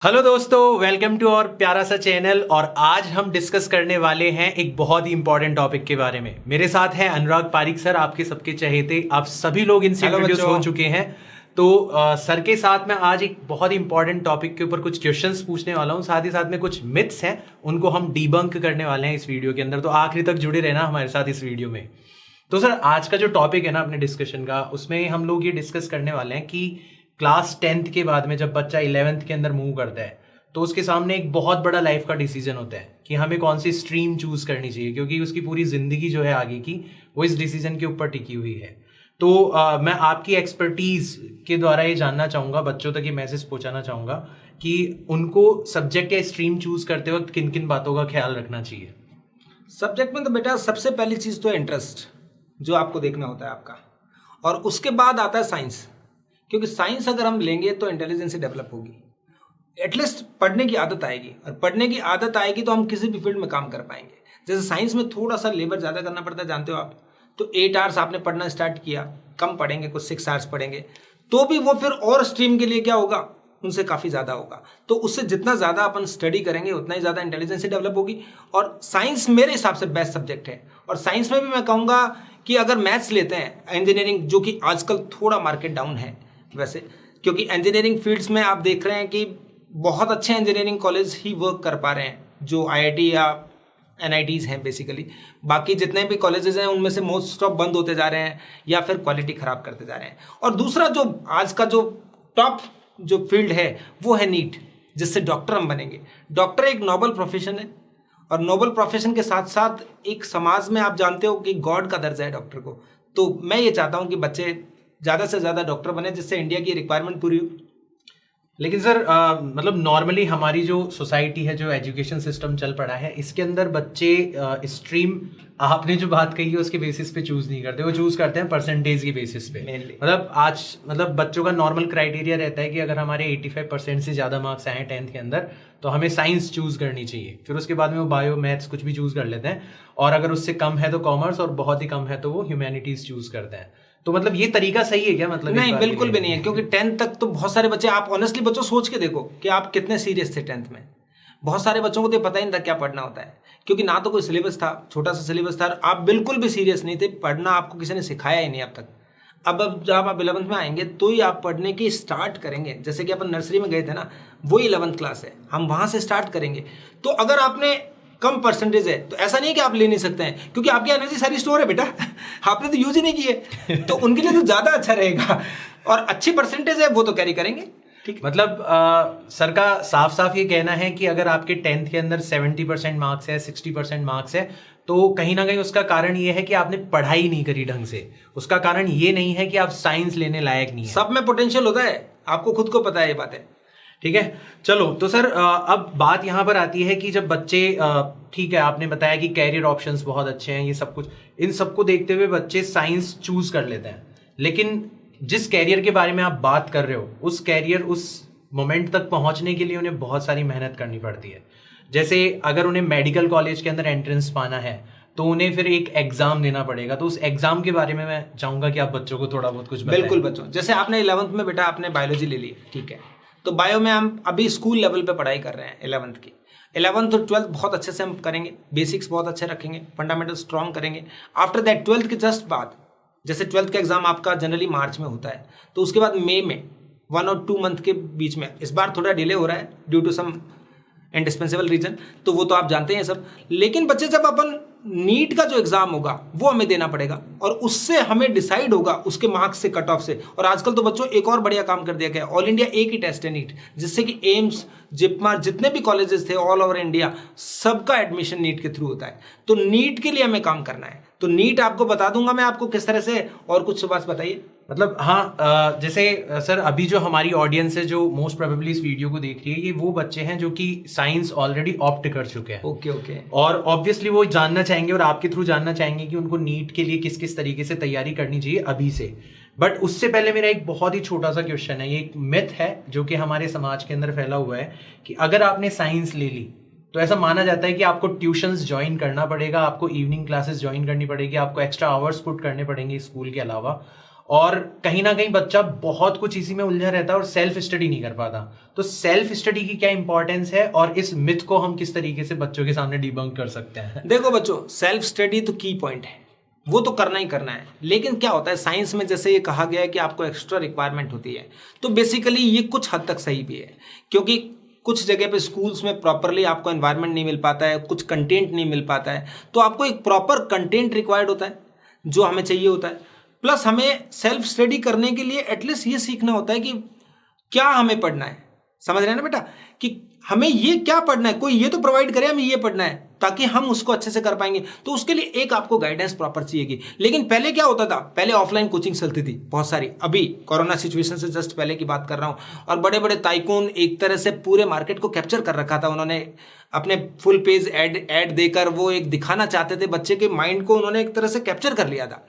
Hello दोस्तों, welcome to और प्यारा सा चैनल। और आज हम डिस्कस करने वाले हैं एक बहुत ही इंपॉर्टेंट टॉपिक के बारे में। मेरे साथ हैं अनुराग पारिक सर, आपके सबके चहेते, आप सभी लोग इनसे इंट्रोड्यूस हो चुके हैं। तो सर के साथ मैं आज एक बहुत ही इंपॉर्टेंट टॉपिक के ऊपर कुछ क्वेश्चंस पूछने वाला हूं, साथ ही साथ में कुछ मिथ्स हैं उनको हम डीबंक करने वाले हैं इस वीडियो के अंदर। तो आखिरी तक जुड़े रहना हमारे साथ इस वीडियो में। तो सर, आज का जो टॉपिक है ना अपने डिस्कशन का, उसमें हम लोग ये डिस्कस करने वाले हैं कि क्लास 10th के बाद में जब बच्चा 11th के अंदर मूव करता है तो उसके सामने एक बहुत बड़ा लाइफ का डिसीजन होता है कि हमें कौन सी स्ट्रीम चूज करनी चाहिए, क्योंकि उसकी पूरी जिंदगी जो है आगे की वो इस डिसीजन के ऊपर टिकी हुई है। तो मैं आपकी एक्सपर्टीज के द्वारा ये जानना चाहूंगा, बच्चों तक ये मैसेज पहुंचाना चाहूंगा कि उनको सब्जेक्ट या स्ट्रीम चूज करते वक्त किन किन बातों का ख्याल रखना चाहिए। सब्जेक्ट में तो बेटा सबसे पहली चीज तो इंटरेस्ट जो आपको देखना होता है आपका, और उसके बाद आता है साइंस। क्योंकि साइंस अगर हम लेंगे तो इंटेलिजेंस डेवलप होगी, एटलीस्ट पढ़ने की आदत आएगी, और पढ़ने की आदत आएगी तो हम किसी भी फील्ड में काम कर पाएंगे। जैसे साइंस में थोड़ा सा लेबर ज़्यादा करना पड़ता है, जानते हो आप। तो 8 आवर्स आपने पढ़ना स्टार्ट किया, कम पढ़ेंगे, कुछ 6 आवर्स पढ़ेंगे, तो भी वो फिर और स्ट्रीम के लिए क्या होगा, उनसे काफ़ी ज़्यादा होगा। तो उससे जितना ज़्यादा अपन स्टडी करेंगे उतना ही ज़्यादा इंटेलिजेंस डेवलप होगी। और साइंस मेरे हिसाब से बेस्ट सब्जेक्ट है। और साइंस में भी मैं कहूँगा कि अगर मैथ्स लेते हैं, इंजीनियरिंग, जो कि आजकल थोड़ा मार्केट डाउन है वैसे, क्योंकि इंजीनियरिंग फील्ड्स में आप देख रहे हैं कि बहुत अच्छे इंजीनियरिंग कॉलेज ही वर्क कर पा रहे हैं, जो आईआईटी या एनआईटीज़ हैं बेसिकली। बाकी जितने भी कॉलेजेस हैं उनमें से मोस्ट ऑफ बंद होते जा रहे हैं या फिर क्वालिटी ख़राब करते जा रहे हैं। और दूसरा जो आज का जो टॉप जो फील्ड है वो है नीट, जिससे डॉक्टर हम बनेंगे। डॉक्टर एक नोबल प्रोफेशन है, और नोबल प्रोफेशन के साथ साथ एक समाज में आप जानते हो कि गॉड का दर्जा है डॉक्टर को। तो मैं ये चाहता हूँ कि बच्चे ज़्यादा से ज़्यादा डॉक्टर बने, जिससे इंडिया की रिक्वायरमेंट पूरी हो। लेकिन सर मतलब नॉर्मली हमारी जो सोसाइटी है, जो एजुकेशन सिस्टम चल पड़ा है, इसके अंदर बच्चे स्ट्रीम आपने जो बात कही है उसके बेसिस पे चूज नहीं करते, वो चूज करते हैं परसेंटेज की बेसिस पे। मतलब बच्चों का नॉर्मल क्राइटेरिया रहता है कि अगर हमारे 85% से ज्यादा मार्क्स आए 10th के अंदर तो हमें साइंस चूज करनी चाहिए। फिर उसके बाद में वो बायो मैथ्स कुछ भी चूज कर लेते हैं, और अगर उससे कम है तो कॉमर्स, और बहुत ही कम है तो वो ह्यूमैनिटीज चूज करते हैं। तो मतलब ये तरीका सही है क्या? मतलब नहीं, बिल्कुल भी नहीं है। क्योंकि 10th तक तो बहुत सारे बच्चे, आप ऑनेस्टली बच्चों सोच के देखो कि आप कितने सीरियस थे 10th में। बहुत सारे बच्चों को तो पता ही नहीं था क्या पढ़ना होता है, क्योंकि ना तो कोई सिलेबस था, छोटा सा सिलेबस था, आप बिल्कुल भी सीरियस नहीं थे। पढ़ना आपको किसी ने सिखाया ही नहीं अब तक। अब जब आप 11th में आएंगे तो ही आप पढ़ने की स्टार्ट करेंगे। जैसे कि अपन नर्सरी में गए थे ना, वही 11th क्लास है, हम वहाँ से स्टार्ट करेंगे। तो अगर आपने कम परसेंटेज है तो ऐसा नहीं कि आप ले नहीं सकते हैं, क्योंकि आपकी एनर्जी सारी स्टोर है बेटा। आपने तो यूज ही नहीं किए, तो उनके लिए तो ज़्यादा अच्छा रहेगा। और अच्छी परसेंटेज है वो तो कैरी करेंगे। ठीक, मतलब सर का साफ साफ ये कहना है कि अगर आपके 10th के अंदर 70% मार्क्स है, 60% मार्क्स है, तो कहीं ना कहीं उसका कारण ये है कि आपने पढ़ाई नहीं करी ढंग से। उसका कारण ये नहीं है कि आप साइंस लेने लायक नहीं है। सब में पोटेंशियल होता है, आपको खुद को पता है ये बात है। ठीक है, चलो। तो सर अब बात यहाँ पर आती है कि जब बच्चे, ठीक है आपने बताया कि कैरियर ऑप्शंस बहुत अच्छे हैं, ये सब कुछ, इन सबको देखते हुए बच्चे साइंस चूज कर लेते हैं। लेकिन जिस कैरियर के बारे में आप बात कर रहे हो, उस कैरियर, उस मोमेंट तक पहुंचने के लिए उन्हें बहुत सारी मेहनत करनी पड़ती है। जैसे अगर उन्हें मेडिकल कॉलेज के अंदर एंट्रेंस पाना है तो उन्हें फिर एक एग्जाम देना पड़ेगा। तो उस एग्जाम के बारे में मैं चाहूंगा कि आप बच्चों को थोड़ा बहुत कुछ बताएं। बिल्कुल बच्चों, जैसे आपने 11th में बेटा आपने बायोलॉजी ले ली, ठीक है, तो बायो में हम अभी स्कूल लेवल पे पढ़ाई कर रहे हैं 11th की। 11th और 12th बहुत अच्छे से हम करेंगे, बेसिक्स बहुत अच्छे रखेंगे, फंडामेंटल स्ट्रॉन्ग करेंगे। आफ्टर दैट 12th के जस्ट बाद, जैसे 12th का एग्जाम आपका जनरली मार्च में होता है, तो उसके बाद मई में 1 और 2 मंथ के बीच में, इस बार थोड़ा डिले हो रहा है due to some indispensable reason, तो वो तो आप जानते हैं सब। लेकिन बच्चे, जब अपन नीट का जो एग्जाम होगा वो हमें देना पड़ेगा, और उससे हमें डिसाइड होगा उसके मार्क्स से, कट ऑफ से। और आजकल तो बच्चों एक और बढ़िया काम कर दिया गया, ऑल इंडिया एक ही टेस्ट है नीट, जिससे कि एम्स, जिपमार, जितने भी कॉलेजेस थे ऑल ओवर इंडिया, सबका एडमिशन नीट के थ्रू होता है। तो नीट के लिए हमें काम करना है। तो नीट आपको बता दूंगा मैं आपको किस तरह से। और कुछ बात बताइए। मतलब हाँ, जैसे सर अभी जो हमारी ऑडियंस है, जो मोस्ट प्रोबेबली इस वीडियो को देख रही है, ये वो बच्चे हैं जो कि साइंस ऑलरेडी ऑप्ट कर चुके हैं। ओके। और ऑब्वियसली वो जानना चाहेंगे, और आपके थ्रू जानना चाहेंगे कि उनको नीट के लिए किस किस तरीके से तैयारी करनी चाहिए अभी से। बट उससे पहले मेरा एक बहुत ही छोटा सा क्वेश्चन है। ये एक मिथ है जो कि हमारे समाज के अंदर फैला हुआ है कि अगर आपने साइंस ले ली तो ऐसा माना जाता है कि आपको ट्यूशंस ज्वाइन करना पड़ेगा, आपको इवनिंग क्लासेस ज्वाइन करनी पड़ेगी, आपको एक्स्ट्रा आवर्स पुट करने पड़ेंगे स्कूल के अलावा, और कहीं ना कहीं बच्चा बहुत कुछ इसी में उलझा रहता है और सेल्फ स्टडी नहीं कर पाता। तो सेल्फ स्टडी की क्या इंपॉर्टेंस है और इस मिथ को हम किस तरीके से बच्चों के सामने डिबंक कर सकते हैं? देखो बच्चों, सेल्फ स्टडी तो की पॉइंट है, वो तो करना ही करना है। लेकिन क्या होता है साइंस में, जैसे ये कहा गया है कि आपको एक्स्ट्रा रिक्वायरमेंट होती है, तो बेसिकली ये कुछ हद तक सही भी है, क्योंकि कुछ जगह पे स्कूल्स में प्रॉपरली आपको एनवायरनमेंट नहीं मिल पाता है, कुछ कंटेंट नहीं मिल पाता है, तो आपको एक प्रॉपर कंटेंट रिक्वायर्ड होता है जो हमें चाहिए होता है। प्लस हमें सेल्फ स्टडी करने के लिए एटलीस्ट ये सीखना होता है कि क्या हमें पढ़ना है। समझ रहे हैं ना बेटा, कि हमें ये क्या पढ़ना है, कोई ये तो प्रोवाइड करे हमें ये पढ़ना है, ताकि हम उसको अच्छे से कर पाएंगे। तो उसके लिए एक आपको गाइडेंस प्रॉपर चाहिएगी। लेकिन पहले क्या होता था, पहले ऑफलाइन कोचिंग चलती थी बहुत सारी, अभी कोरोना सिचुएशन से जस्ट पहले की बात कर रहा हूं, और बड़े बड़े टाइकून एक तरह से पूरे मार्केट को कैप्चर कर रखा था उन्होंने, अपने फुल पेज एड देकर वो एक दिखाना चाहते थे, बच्चे के माइंड को उन्होंने एक तरह से कैप्चर कर लिया था।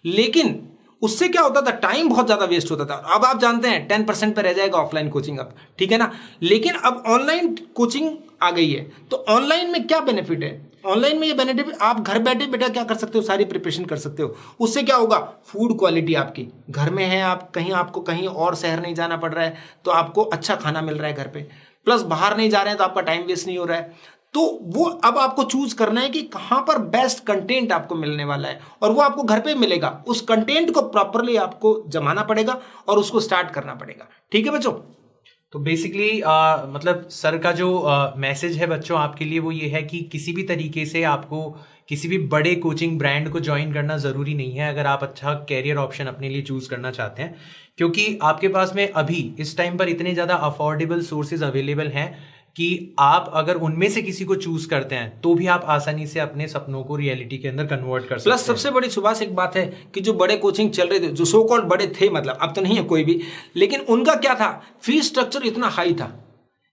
लेकिन उससे क्या होता था, टाइम बहुत ज्यादा वेस्ट होता था। अब आप जानते हैं 10% पे रह जाएगा ऑफलाइन कोचिंग अब, ठीक है ना। लेकिन अब ऑनलाइन कोचिंग आ गई है, तो ऑनलाइन में क्या बेनिफिट है, ऑनलाइन में ये बेनिफिट, आप घर बैठे बेटा क्या कर सकते हो, सारी प्रिपरेशन कर सकते हो। उससे क्या होगा, फूड क्वालिटी आपकी घर में है, आप कहीं, आपको कहीं और शहर नहीं जाना पड़ रहा है, तो आपको अच्छा खाना मिल रहा है घर पे, प्लस बाहर नहीं जा रहे हैं तो आपका टाइम वेस्ट नहीं हो रहा है। तो वो अब आपको चूज करना है कि कहां पर बेस्ट कंटेंट आपको मिलने वाला है, और वो आपको घर पे मिलेगा। उस कंटेंट को प्रॉपरली आपको जमाना पड़ेगा और उसको स्टार्ट करना पड़ेगा, ठीक है बच्चों। तो बेसिकली मतलब सर का जो मैसेज है बच्चों आपके लिए वो ये है कि किसी भी तरीके से आपको किसी भी बड़े कोचिंग ब्रांड को ज्वाइन करना ज़रूरी नहीं है अगर आप अच्छा कैरियर ऑप्शन अपने लिए चूज़ करना चाहते हैं, क्योंकि आपके पास में अभी इस टाइम पर इतने ज़्यादा अफोर्डेबल सोर्सेज अवेलेबल हैं कि आप अगर उनमें से किसी को चूज करते हैं तो भी आप आसानी से अपने सपनों को रियलिटी के अंदर कन्वर्ट कर सकते हैं। प्लस सबसे बड़ी सुभाष एक बात है कि जो बड़े कोचिंग चल रहे थे, जो सो कॉल्ड बड़े थे, मतलब अब तो नहीं है कोई भी, लेकिन उनका क्या था, फीस स्ट्रक्चर इतना हाई था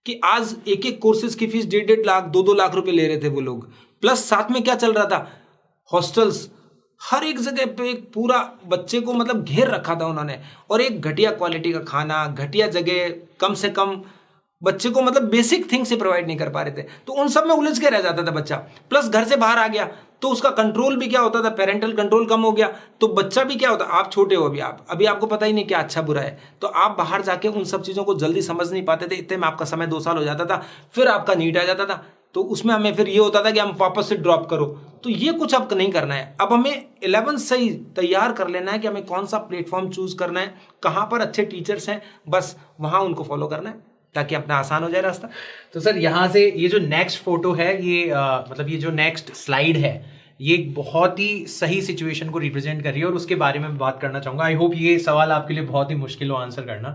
कि आज एक एक कोर्सेज की फीस 1.5 लाख 2-2 लाख रुपए ले रहे थे वो लोग। प्लस साथ में क्या चल रहा था, हॉस्टल्स, हर एक जगह पे एक पूरा बच्चे को मतलब घेर रखा था उन्होंने, और एक घटिया क्वालिटी का खाना, घटिया जगह, कम से कम बच्चे को मतलब बेसिक थिंग से प्रोवाइड नहीं कर पा रहे थे, तो उन सब में उलझ के रह जाता था बच्चा। प्लस घर से बाहर आ गया तो उसका कंट्रोल भी क्या होता था, पेरेंटल कंट्रोल कम हो गया, तो बच्चा भी क्या होता, आप छोटे हो अभी आपको पता ही नहीं क्या अच्छा बुरा है, तो आप बाहर जाके उन सब चीज़ों को जल्दी समझ नहीं पाते थे, इतने में आपका समय 2 साल हो जाता था, फिर आपका नीट आ जाता था, तो उसमें हमें फिर ये होता था कि हम वापस से ड्रॉप करो। तो ये कुछ अब नहीं करना है, अब हमें 11th से ही तैयार कर लेना है कि हमें कौन सा प्लेटफॉर्म चूज करना है, कहाँ पर अच्छे टीचर्स हैं, बस वहाँ उनको फॉलो करना है ताकि अपना आसान हो जाए रास्ता। तो सर यहाँ से ये जो नेक्स्ट फोटो है, ये मतलब ये जो नेक्स्ट स्लाइड है, ये एक बहुत ही सही सिचुएशन को रिप्रेजेंट कर रही है और उसके बारे में बात करना चाहूंगा। आई होप ये सवाल आपके लिए बहुत ही मुश्किल हो आंसर करना,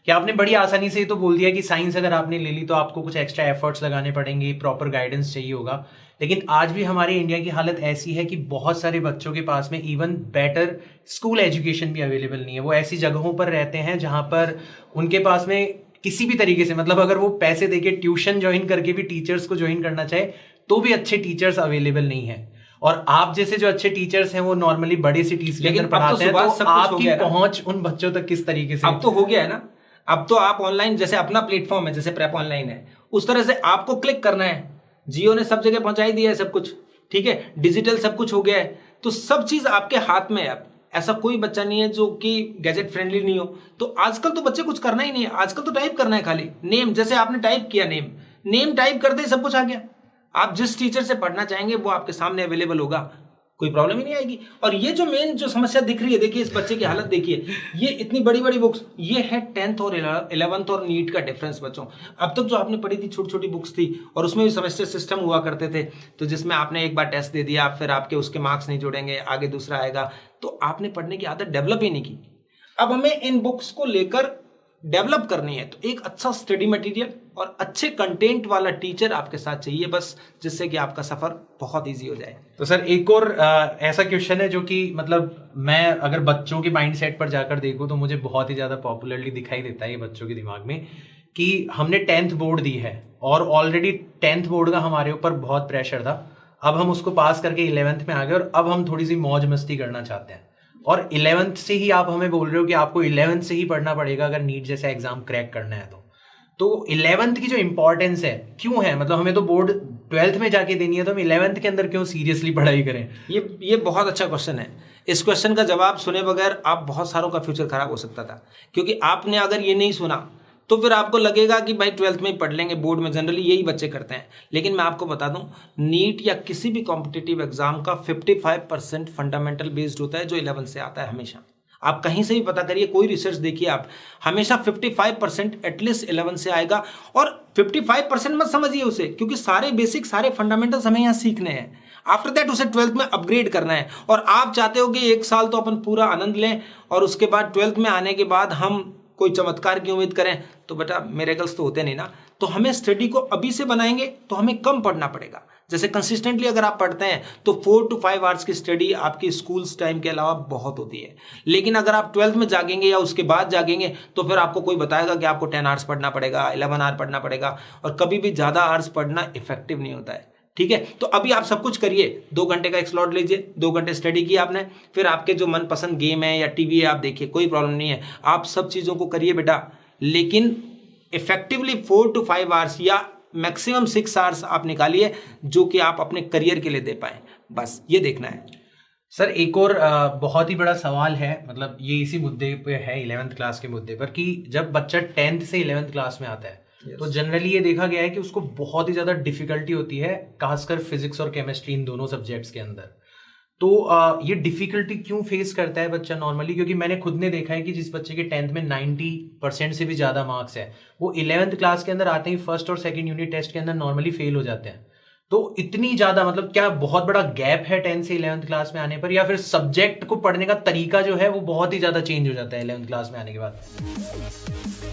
कि आपने बड़ी आसानी से ये तो बोल दिया कि साइंस अगर आपने ले ली तो आपको कुछ एक्स्ट्रा एफर्ट्स लगाने पड़ेंगे, प्रॉपर गाइडेंस चाहिए होगा। लेकिन आज भी हमारे इंडिया की हालत ऐसी है कि बहुत सारे बच्चों के पास में इवन बेटर स्कूल एजुकेशन भी अवेलेबल नहीं है। वो ऐसी जगहों पर रहते हैं जहां पर उनके पास में किसी भी तरीके से, मतलब अगर वो पैसे देके ट्यूशन ज्वाइन करके भी टीचर्स को ज्वाइन करना चाहे तो भी अच्छे टीचर्स अवेलेबल नहीं है। और आप जैसे जो अच्छे टीचर्स हैं वो नॉर्मली बड़े सिटीज के अंदर पढ़ाते हैं, तो आपकी पहुंच उन बच्चों तक किस तरीके से? अब तो हो गया है ना, अब तो आप ऑनलाइन, जैसे अपना प्लेटफॉर्म है, जैसे प्रेप ऑनलाइन है, उस तरह से आपको क्लिक करना है, जियो ने सब जगह पहुंचाई दिया है सब कुछ, ठीक है, डिजिटल सब कुछ हो गया है, तो सब चीज आपके हाथ में है। अब ऐसा कोई बच्चा नहीं है जो कि गैजेट फ्रेंडली नहीं हो। तो आजकल तो बच्चे कुछ करना ही नहीं है, आजकल तो टाइप करना है खाली, नेम, जैसे आपने टाइप किया नेम टाइप करते ही सब कुछ आ गया। आप जिस टीचर से पढ़ना चाहेंगे वो आपके सामने अवेलेबल होगा, कोई प्रॉब्लम ही नहीं आएगी। और ये जो मेन जो समस्या दिख रही है, देखिए इस बच्चे की हालत देखिए, ये इतनी बड़ी बड़ी बुक्स, ये है 10th और 11th और नीट का डिफरेंस बच्चों। अब तक जो आपने पढ़ी थी छोटी छोटी बुक्स थी, और उसमें भी सेमेस्टर सिस्टम हुआ करते थे, तो जिसमें आपने एक बार टेस्ट दे दिया, फिर आपके उसके मार्क्स नहीं जुड़ेंगे, आगे दूसरा आएगा, तो आपने पढ़ने की आदत डेवलप ही नहीं की। अब हमें इन बुक्स को लेकर डेवलप करनी है, तो एक अच्छा स्टडी मटेरियल और अच्छे कंटेंट वाला टीचर आपके साथ चाहिए, बस जिससे कि आपका सफर बहुत इजी हो जाए। तो सर एक और ऐसा क्वेश्चन है जो कि मतलब मैं अगर बच्चों के माइंडसेट पर जाकर देखूं तो मुझे बहुत ही ज्यादा पॉपुलरली दिखाई देता है ये बच्चों के दिमाग में, कि हमने 10th बोर्ड दी है और ऑलरेडी 10th बोर्ड का हमारे ऊपर बहुत प्रेशर था, अब हम उसको पास करके 11th में आ गए और अब हम थोड़ी सी मौज मस्ती करना चाहते हैं, और 11th से ही आप हमें बोल रहे हो कि आपको 11th से ही पढ़ना पड़ेगा अगर नीट जैसा एग्जाम क्रैक करना है तो 11th की जो इंपॉर्टेंस है क्यों है, मतलब हमें तो बोर्ड 12th में जाके देनी है, तो हम 11th के अंदर क्यों सीरियसली पढ़ाई करें? ये बहुत अच्छा क्वेश्चन है। इस क्वेश्चन का जवाब सुने बगैर आप बहुत सारों का फ्यूचर खराब हो सकता था, क्योंकि आपने अगर ये नहीं सुना तो फिर आपको लगेगा कि भाई 12th में ही पढ़ लेंगे, बोर्ड में जनरली यही बच्चे करते हैं। लेकिन मैं आपको बता दूं, नीट या किसी भी कॉम्पिटिटिव एग्जाम का 55% फंडामेंटल बेस्ड होता है, जो 11 से आता है हमेशा। आप कहीं से भी पता करिए, कोई रिसर्च देखिए, आप हमेशा 55% एटलीस्ट 11 से आएगा। और 55% मत समझिए उसे, क्योंकि सारे बेसिक, सारे फंडामेंटल्स हमें यहाँ सीखने हैं। आफ्टर दैट उसे 12th में अपग्रेड करना है। और आप चाहते हो कि 1 साल तो अपन पूरा आनंद लें और उसके बाद 12th में आने के बाद हम कोई चमत्कार की उम्मीद करें, तो बेटा मिरेकल्स तो होते नहीं ना। तो हमें स्टडी को अभी से बनाएंगे तो हमें कम पढ़ना पड़ेगा। जैसे कंसिस्टेंटली अगर आप पढ़ते हैं तो 4 to 5 आवर्स की स्टडी आपकी स्कूल्स टाइम के अलावा बहुत होती है। लेकिन अगर आप 12th में जागेंगे या उसके बाद जागेंगे तो फिर आपको कोई बताएगा कि आपको 10 आवर्स पढ़ना पड़ेगा, 11 आवर पढ़ना पड़ेगा, और कभी भी ज़्यादा आवर्स पढ़ना इफेक्टिव नहीं होता है। ठीक है, तो अभी आप सब कुछ करिए, 2 घंटे का एक स्लॉट लीजिए, 2 घंटे स्टडी की आपने, फिर आपके जो मनपसंद गेम है या टीवी है आप देखिए, कोई प्रॉब्लम नहीं है, आप सब चीज़ों को करिए बेटा। लेकिन इफेक्टिवली 4 to 5 आवर्स या मैक्सिमम 6 आवर्स आप निकालिए, जो कि आप अपने करियर के लिए दे पाएं। बस ये देखना है। सर एक और बहुत ही बड़ा सवाल है, मतलब ये इसी मुद्दे पे है, 11th क्लास के मुद्दे पर, कि जब बच्चा 10th से 11th क्लास में आता है तो जनरली ये देखा गया है कि उसको बहुत ही ज्यादा डिफिकल्टी होती है, खासकर फिजिक्स और केमिस्ट्री, इन दोनों सब्जेक्ट्स के अंदर। तो ये डिफिकल्टी क्यों फेस करता है बच्चा नॉर्मली? क्योंकि मैंने खुद ने देखा है कि जिस बच्चे के 10th में 90% से भी ज्यादा मार्क्स है, वो 11th क्लास के अंदर आते ही फर्स्ट और सेकंड यूनिट टेस्ट के अंदर नॉर्मली फेल हो जाते हैं। तो इतनी ज्यादा, मतलब क्या बहुत बड़ा गैप है 10th से 11th क्लास में आने पर, या फिर सब्जेक्ट को पढ़ने का तरीका जो है वो बहुत ही ज्यादा चेंज हो जाता है 11th क्लास में आने के बाद?